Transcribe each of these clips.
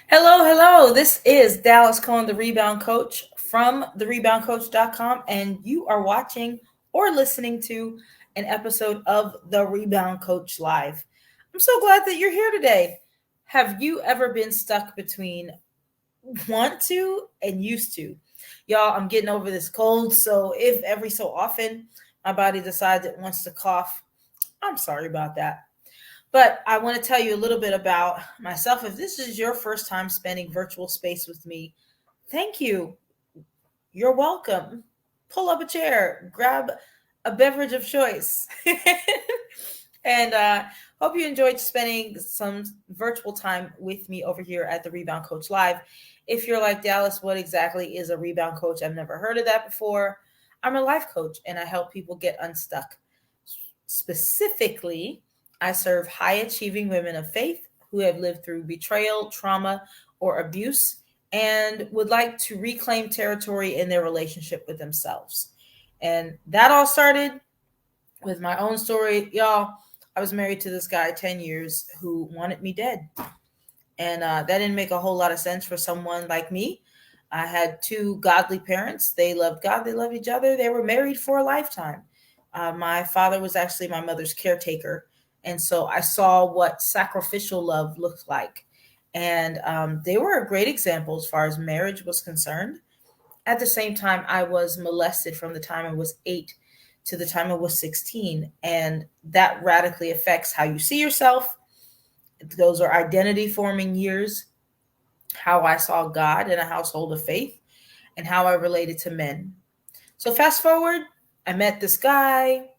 Hello, hello. This is Dallas Cohen, the Rebound Coach from thereboundcoach.com, and you are watching or listening to an episode of the Rebound Coach Live. I'm so glad that you're here today. Have you ever been stuck between want to and used to? Y'all, I'm getting over this cold, so if every so often my body decides it wants to cough, I'm sorry about that. But I want to tell you a little bit about myself. If this is your first time spending virtual space with me, thank you. You're welcome. Pull up a chair, grab a beverage of choice. and hope you enjoyed spending some virtual time with me over here at the Rebound Coach Live. If you're like, Dallas, what exactly is a rebound coach? I've never heard of that before. I'm a life coach and I help people get unstuck. Specifically, I serve high achieving women of faith who have lived through betrayal, trauma, or abuse and would like to reclaim territory in their relationship with themselves. And that all started with my own story. Y'all, I was married to this guy 10 years who wanted me dead. And that didn't make a whole lot of sense for someone like me. I had two godly parents. They loved God, they loved each other. They were married for a lifetime. My father was actually my mother's caretaker. And so I saw what sacrificial love looked like. And they were a great example as far as marriage was concerned. At the same time, I was molested from the time I was 8 to the time I was 16. And that radically affects how you see yourself. Those are identity forming years, how I saw God in a household of faith, and how I related to men. So, fast forward, I met this guy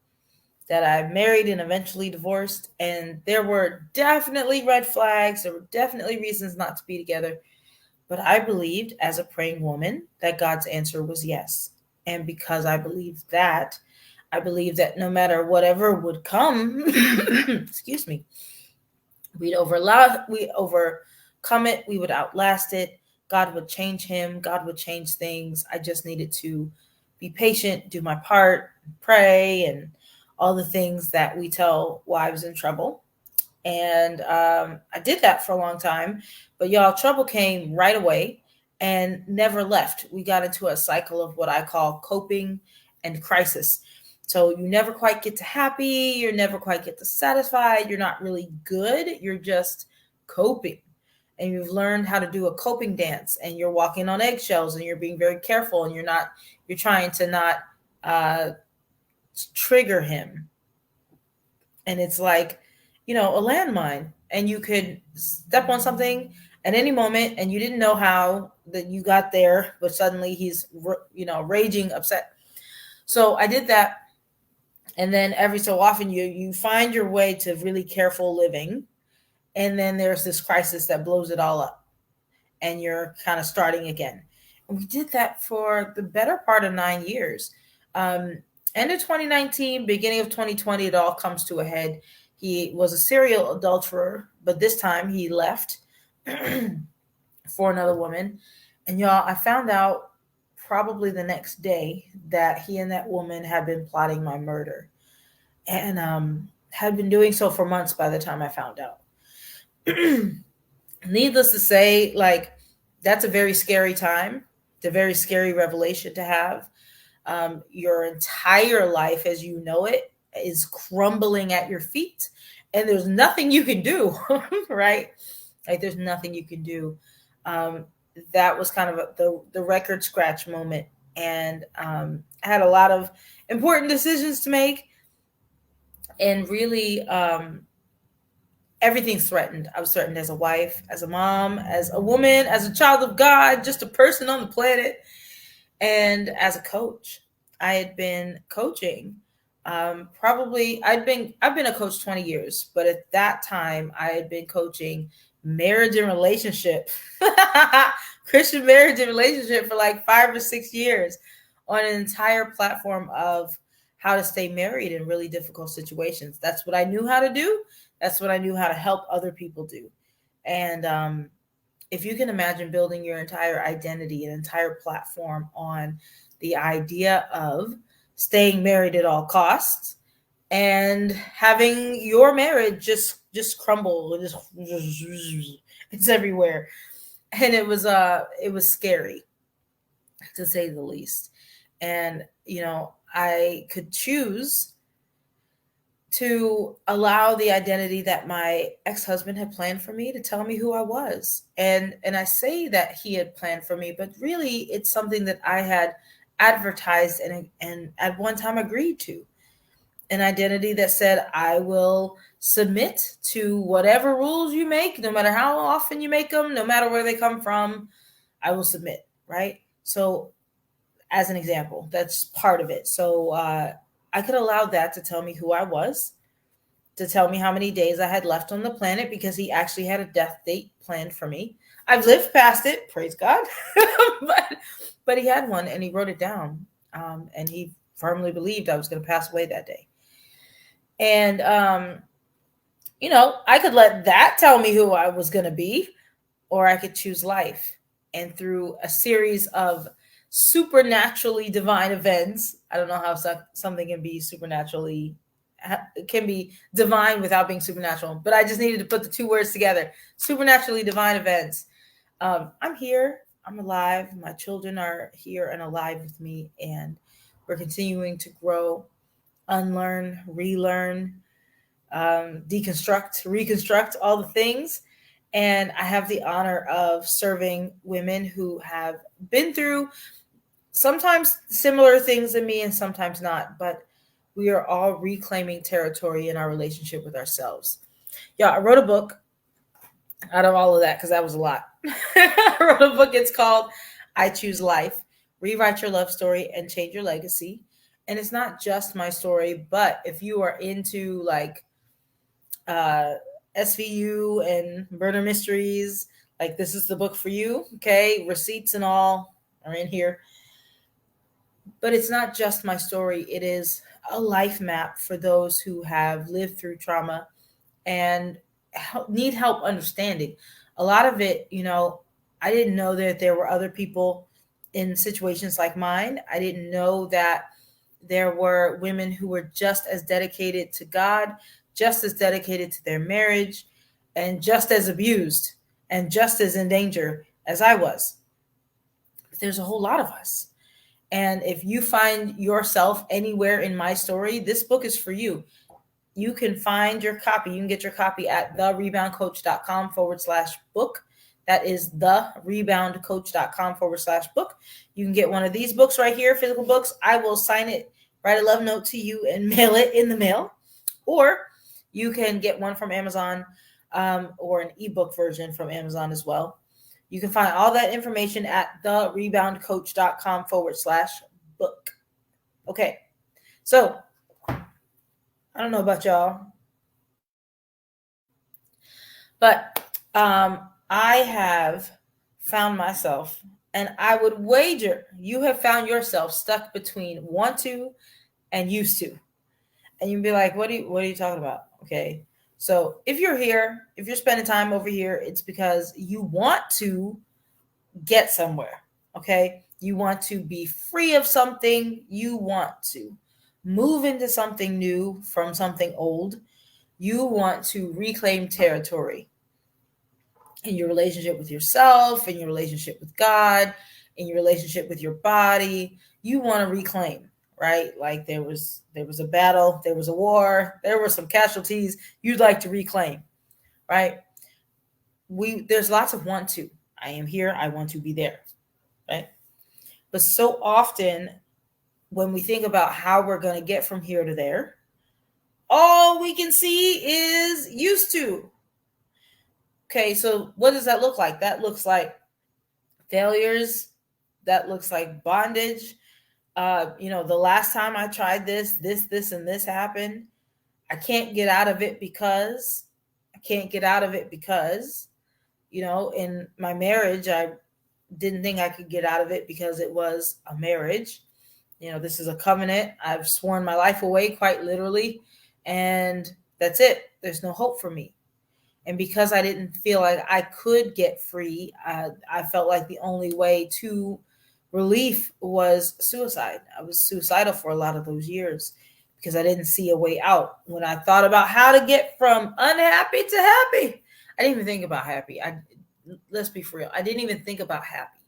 that I married and eventually divorced. And there were definitely red flags. There were definitely reasons not to be together. But I believed, as a praying woman, that God's answer was yes. And because I believed that, I believed that no matter whatever would come, excuse me, we'd overcome it, we would outlast it. God would change him, God would change things. I just needed to be patient, do my part, pray, and all the things that we tell wives in trouble. And I did that for a long time. But y'all, trouble came right away and never left. We got into a cycle of what I call coping and crisis. So you never quite get to happy. You never quite get to satisfied. You're not really good. You're just coping. And you've learned how to do a coping dance and you're walking on eggshells and you're being very careful and you're trying to not trigger him. And it's like, a landmine, and you could step on something at any moment and you didn't know how that you got there, but suddenly he's, raging, upset. So I did that. And then every so often you find your way to really careful living. And then there's this crisis that blows it all up and you're kind of starting again. And we did that for the better part of 9 years. End of 2019, beginning of 2020, it all comes to a head. He was a serial adulterer, but this time he left for another woman. And y'all, I found out probably the next day that he and that woman had been plotting my murder and had been doing so for months by the time I found out. Needless to say, like, that's a very scary time. It's a very scary revelation to have. Your entire life as you know it is crumbling at your feet and there's nothing you can do, right? Like there's nothing you can do. That was kind of the record scratch moment. And I had a lot of important decisions to make and really everything's threatened. I was threatened as a wife, as a mom, as a woman, as a child of God, just a person on the planet. And as a coach, I had been coaching. I've been a coach 20 years, but at that time I had been coaching marriage and relationship, Christian marriage and relationship for like 5 or 6 years on an entire platform of how to stay married in really difficult situations. That's what I knew how to do. That's what I knew how to help other people do. And if you can imagine building your entire identity, an entire platform on the idea of staying married at all costs and having your marriage just crumble, it's everywhere. And it was scary, to say the least. And I could choose to allow the identity that my ex-husband had planned for me to tell me who I was. And I say that he had planned for me, but really it's something that I had advertised and at one time agreed to. An identity that said, I will submit to whatever rules you make, no matter how often you make them, no matter where they come from, I will submit, right? So, as an example, that's part of it. So, I could allow that to tell me who I was, to tell me how many days I had left on the planet, because he actually had a death date planned for me. I've lived past it, praise God, but he had one and he wrote it down, and he firmly believed I was going to pass away that day. And I could let that tell me who I was going to be, or I could choose life. And through a series of supernaturally divine events, I don't know how something can be supernaturally, can be divine without being supernatural, but I just needed to put the two words together: supernaturally divine events. I'm here, I'm alive, my children are here and alive with me, and we're continuing to grow, unlearn, relearn, deconstruct, reconstruct, all the things. And I have the honor of serving women who have been through sometimes similar things than me and sometimes not, but we are all reclaiming territory in our relationship with ourselves. Yeah, I wrote a book out of all of that because that was a lot. I wrote a book. It's called I Choose Life: Rewrite Your Love Story and Change Your Legacy. And it's not just my story, but if you are into like SVU and murder mysteries, like this is the book for you. Okay, receipts and all are in here. But it's not just my story, it is a life map for those who have lived through trauma and need help understanding. A lot of it, I didn't know that there were other people in situations like mine. I didn't know that there were women who were just as dedicated to God, just as dedicated to their marriage, and just as abused and just as in danger as I was. But there's a whole lot of us. And if you find yourself anywhere in my story, this book is for you. You can find your copy. You can get your copy at thereboundcoach.com/book. That is thereboundcoach.com/book. You can get one of these books right here, physical books. I will sign it, write a love note to you, and mail it in the mail. Or you can get one from Amazon, or an ebook version from Amazon as well. You can find all that information at thereboundcoach.com/book. Okay. So I don't know about y'all, but I have found myself, and I would wager you have found yourself stuck between want to and used to. And you'd be like, what are you talking about? Okay. So if you're here, if you're spending time over here, it's because you want to get somewhere. Okay. You want to be free of something. You want to move into something new from something old. You want to reclaim territory in your relationship with yourself, in your relationship with God, in your relationship with your body. You want to reclaim, right? Like there was a battle, there was a war, there were some casualties you'd like to reclaim, right? There's lots of want to. I am here, I want to be there, right? But so often when we think about how we're going to get from here to there, all we can see is used to. Okay, so what does that look like? That looks like failures. That looks like bondage. The last time I tried this, and this happened. I can't get out of it because in my marriage, I didn't think I could get out of it because it was a marriage. This is a covenant. I've sworn my life away, quite literally, and that's it. There's no hope for me. And because I didn't feel like I could get free, I felt like the only way to relief was suicide. I was suicidal for a lot of those years because I didn't see a way out. When I thought about how to get from unhappy to happy, I didn't even think about happy. let's be for real. I didn't even think about happy.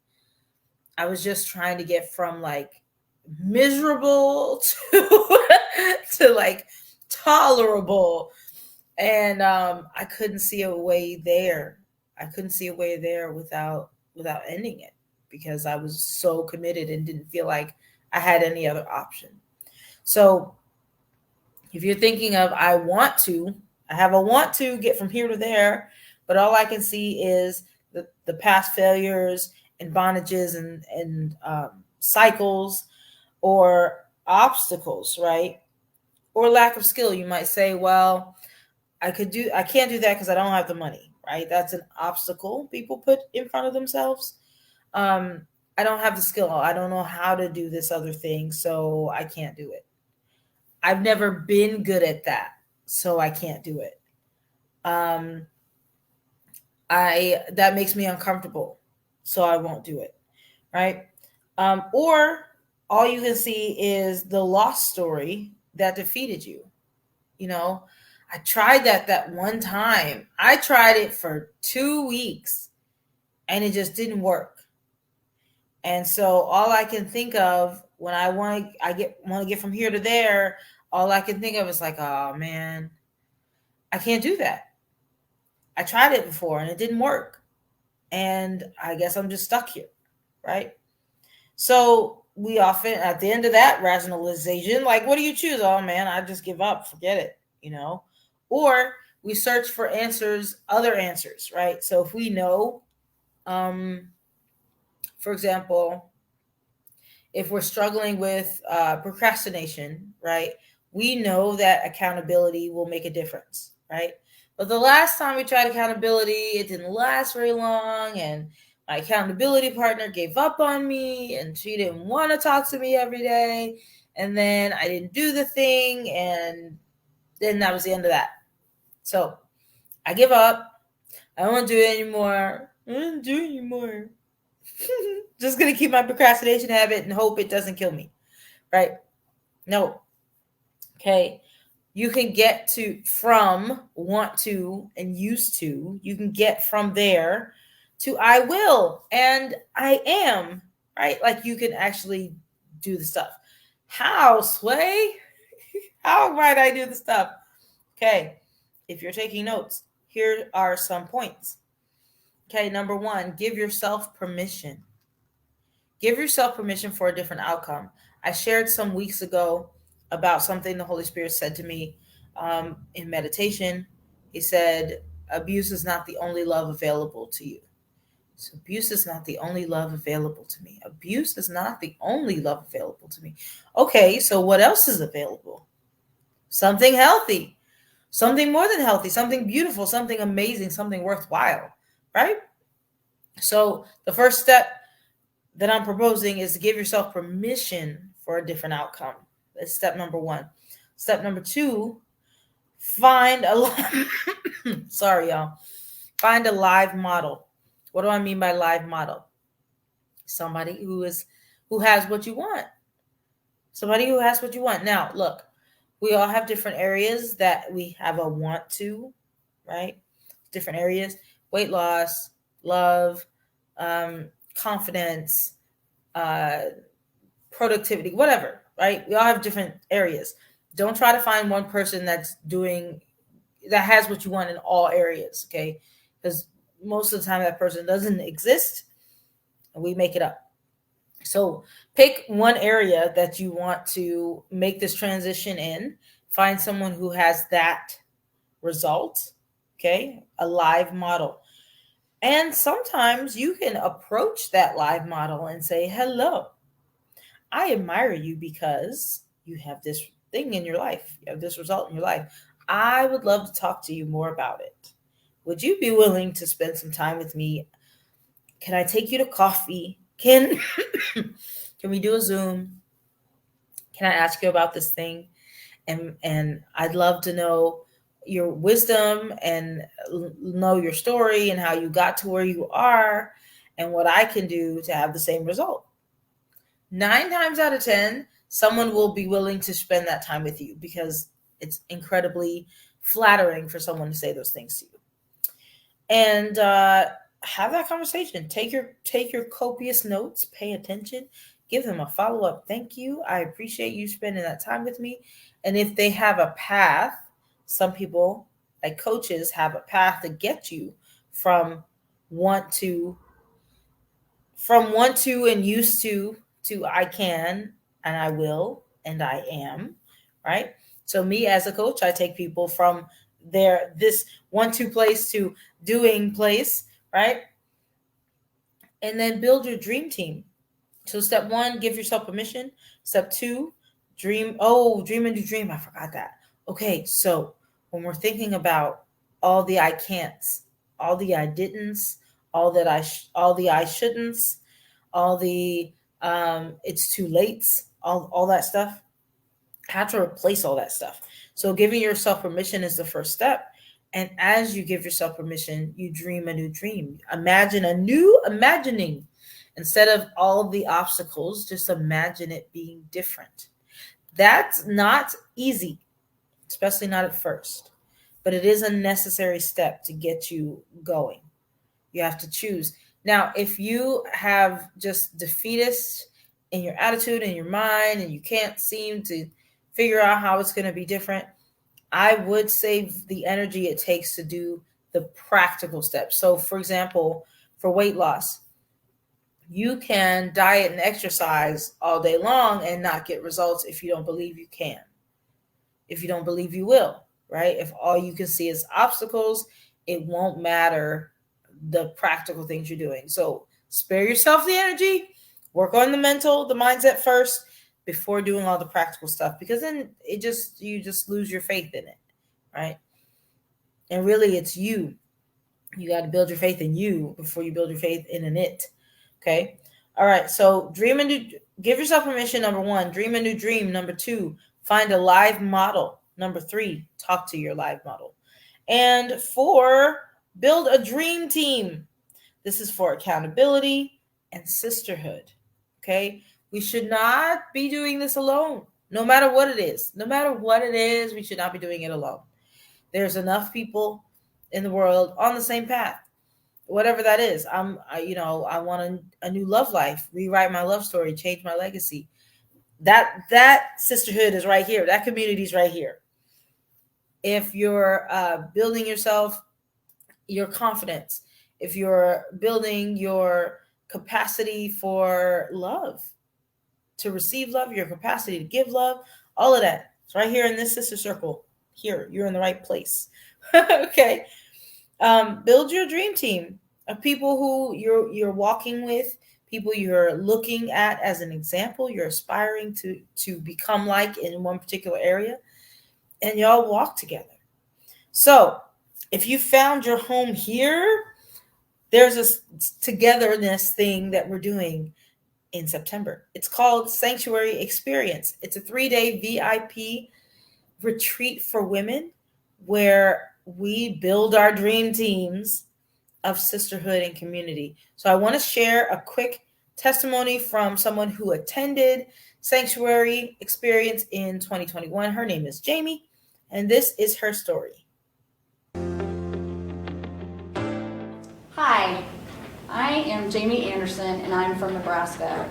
I was just trying to get from like miserable to to like tolerable, and I couldn't see a way there. I couldn't see a way there without ending it, because I was so committed and didn't feel like I had any other option. So if you're thinking of I have a want to get from here to there, but all I can see is the past failures and bondages and cycles or obstacles, right? Or lack of skill. You might say, well, I can't do that because I don't have the money, right? That's an obstacle people put in front of themselves. I don't have the skill. I don't know how to do this other thing, so I can't do it. I've never been good at that, so I can't do it. Um, I that makes me uncomfortable, so I won't do it, right? Or all you can see is the lost story that defeated you. You know, I tried that one time. I tried it for 2 weeks, and it just didn't work. And so all I can think of when I want to get from here to there, all I can think of is like, oh man, I can't do that. I tried it before and it didn't work. And I guess I'm just stuck here, right? So we often, at the end of that rationalization, like, what do you choose? Oh man, I just give up, forget it. Or we search for other answers, right? So if we know, for example, if we're struggling with procrastination, right, we know that accountability will make a difference, right? But the last time we tried accountability, it didn't last very long, and my accountability partner gave up on me, and she didn't want to talk to me every day, and then I didn't do the thing, and then that was the end of that. So I give up. I don't want to do it anymore. I don't do it anymore. Just gonna keep my procrastination habit and hope it doesn't kill me, right? No. Okay. You can get from want to and used to, you can get from there to I will and I am, right? Like you can actually do the stuff. How, Sway? How might I do the stuff? Okay. If you're taking notes, here are some points. Okay. Number one, give yourself permission. Give yourself permission for a different outcome. I shared some weeks ago about something the Holy Spirit said to me in meditation. He said, abuse is not the only love available to you. So abuse is not the only love available to me. Abuse is not the only love available to me. Okay, so what else is available? Something healthy, something more than healthy, something beautiful, something amazing, something worthwhile, right? So the first step that I'm proposing is to give yourself permission for a different outcome. That's step number one. Step number two, find a sorry y'all. Find a live model. What do I mean by live model? Somebody who has what you want. Somebody who has what you want. Now, look, we all have different areas that we have a want to, right? Different areas: weight loss, love, confidence, productivity, whatever, right? We all have different areas. Don't try to find one person that has what you want in all areas, okay? Because most of the time that person doesn't exist and we make it up. So pick one area that you want to make this transition in. Find someone who has that result, okay? A live model. And sometimes you can approach that live model and say, hello, I admire you because you have this thing in your life. You have this result in your life. I would love to talk to you more about it. Would you be willing to spend some time with me? Can I take you to coffee? Can we do a Zoom? Can I ask you about this thing? And I'd love to know your wisdom and know your story and how you got to where you are and what I can do to have the same result. 9 times out of 10, someone will be willing to spend that time with you because it's incredibly flattering for someone to say those things to you. And have that conversation. Take your copious notes, pay attention, give them a follow-up thank you. I appreciate you spending that time with me. And if they have a path, some people, like coaches, have a path to get you from want to and used to I can and I will and I am, right? So me as a coach, I take people from this 1-2 place to doing place, right? And then build your dream team. So step 1, give yourself permission. Step 2, dream. Oh, dream and do dream. I forgot that. Okay, so when we're thinking about all the I can'ts, all the I didn'ts, all the I shouldn'ts, all the it's too late, all that stuff, how to replace all that stuff. So giving yourself permission is the first step. And as you give yourself permission, you dream a new dream. Imagine a new imagining. Instead of all the obstacles, just imagine it being different. That's not easy, especially not at first, but it is a necessary step to get you going. You have to choose. Now, if you have just defeatist in your attitude and your mind and you can't seem to figure out how it's going to be different, I would save the energy it takes to do the practical steps. So, for example, for weight loss, you can diet and exercise all day long and not get results if you don't believe you can, if you don't believe you will, right? If all you can see is obstacles, it won't matter the practical things you're doing. So spare yourself the energy, work on the mental, the mindset first before doing all the practical stuff, because then you just lose your faith in it, right? And really it's you. You got to build your faith in you before you build your faith in an it. Okay. All right. So give yourself permission. Number 1, dream a new dream. Number 2, find a live model. Number 3, talk to your live model. And 4, build a dream team. This is for accountability and sisterhood. Okay. We should not be doing this alone, no matter what it is. No matter what it is, we should not be doing it alone. There's enough people in the world on the same path, whatever that is. I want a new love life, rewrite my love story, change my legacy. That sisterhood is right here. That community is right here. If you're building yourself, your confidence, if you're building your capacity for love, to receive love, your capacity to give love, all of that, it's right here in this sister circle. Here, you're in the right place. Okay. Build your dream team of people who you're walking with, people you're looking at as an example, you're aspiring to become like in one particular area, and y'all walk together. So if you found your home here, there's a togetherness thing that we're doing in September. It's called Sanctuary Experience. It's a 3-day VIP retreat for women where we build our dream teams of sisterhood and community. So I want to share a quick testimony from someone who attended Sanctuary Experience in 2021. Her name is Jamie, and this is her story. Hi, I am Jamie Anderson and I'm from Nebraska.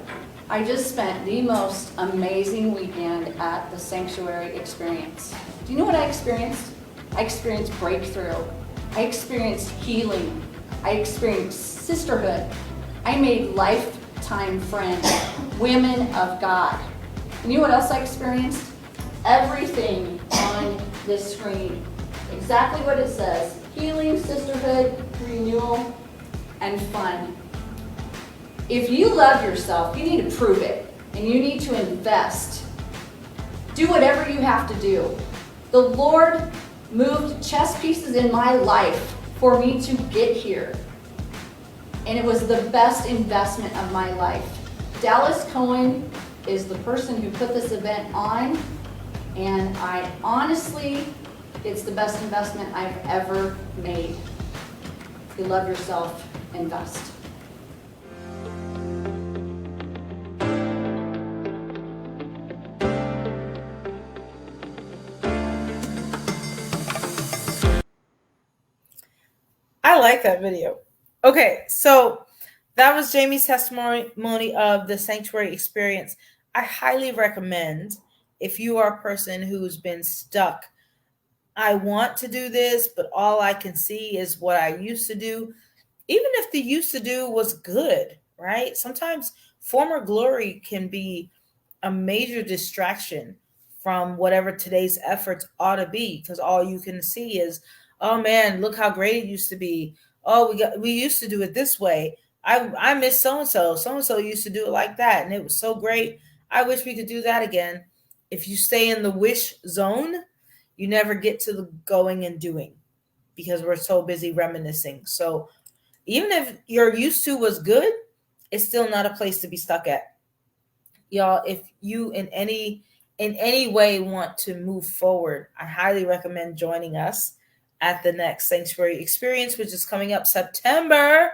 I just spent the most amazing weekend at the Sanctuary Experience. Do you know what I experienced? I experienced breakthrough. I experienced healing. I experienced sisterhood. I made lifetime friends, women of God. And you know what else I experienced? Everything on this screen. Exactly what it says. Healing, sisterhood, renewal, and fun. If you love yourself, you need to prove it, and you need to invest. Do whatever you have to do. The Lord moved chess pieces in my life for me to get here, and it was the best investment of my life. Dallas Cohen is the person who put this event on, and I honestly, it's the best investment I've ever made. If you love yourself, invest. I like that video. Okay, so that was Jamie's testimony of the sanctuary experience. I highly recommend, if you are a person who's been stuck, I want to do this, but all I can see is what I used to do. Even if the used to do was good, right? Sometimes former glory can be a major distraction from whatever today's efforts ought to be, because all you can see is, oh man, look how great it used to be. Oh, we used to do it this way. I miss so and so. So and so used to do it like that, and it was so great. I wish we could do that again. If you stay in the wish zone, you never get to the going and doing, because we're so busy reminiscing. So even if your used to was good, it's still not a place to be stuck at. Y'all, if you in any way want to move forward, I highly recommend joining us at the next sanctuary experience, which is coming up September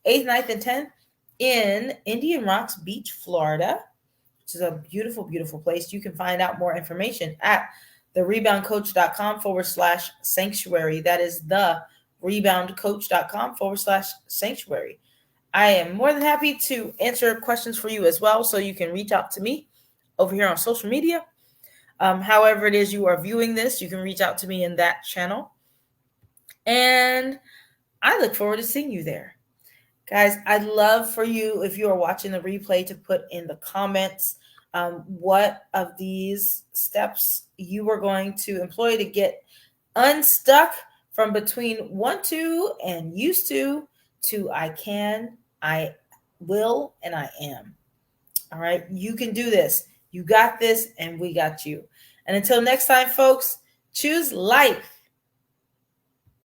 8th, 9th, and 10th in Indian Rocks Beach, Florida, which is a beautiful, beautiful place. You can find out more information at thereboundcoach.com/sanctuary. That is thereboundcoach.com/sanctuary. I am more than happy to answer questions for you as well. So you can reach out to me over here on social media. However it is you are viewing this, you can reach out to me in that channel. And I look forward to seeing you there. Guys, I'd love for you, if you are watching the replay, to put in the comments what of these steps you are going to employ to get unstuck from between want to and used to I can, I will, and I am. All right. You can do this. You got this, and we got you. And until next time, folks, choose life.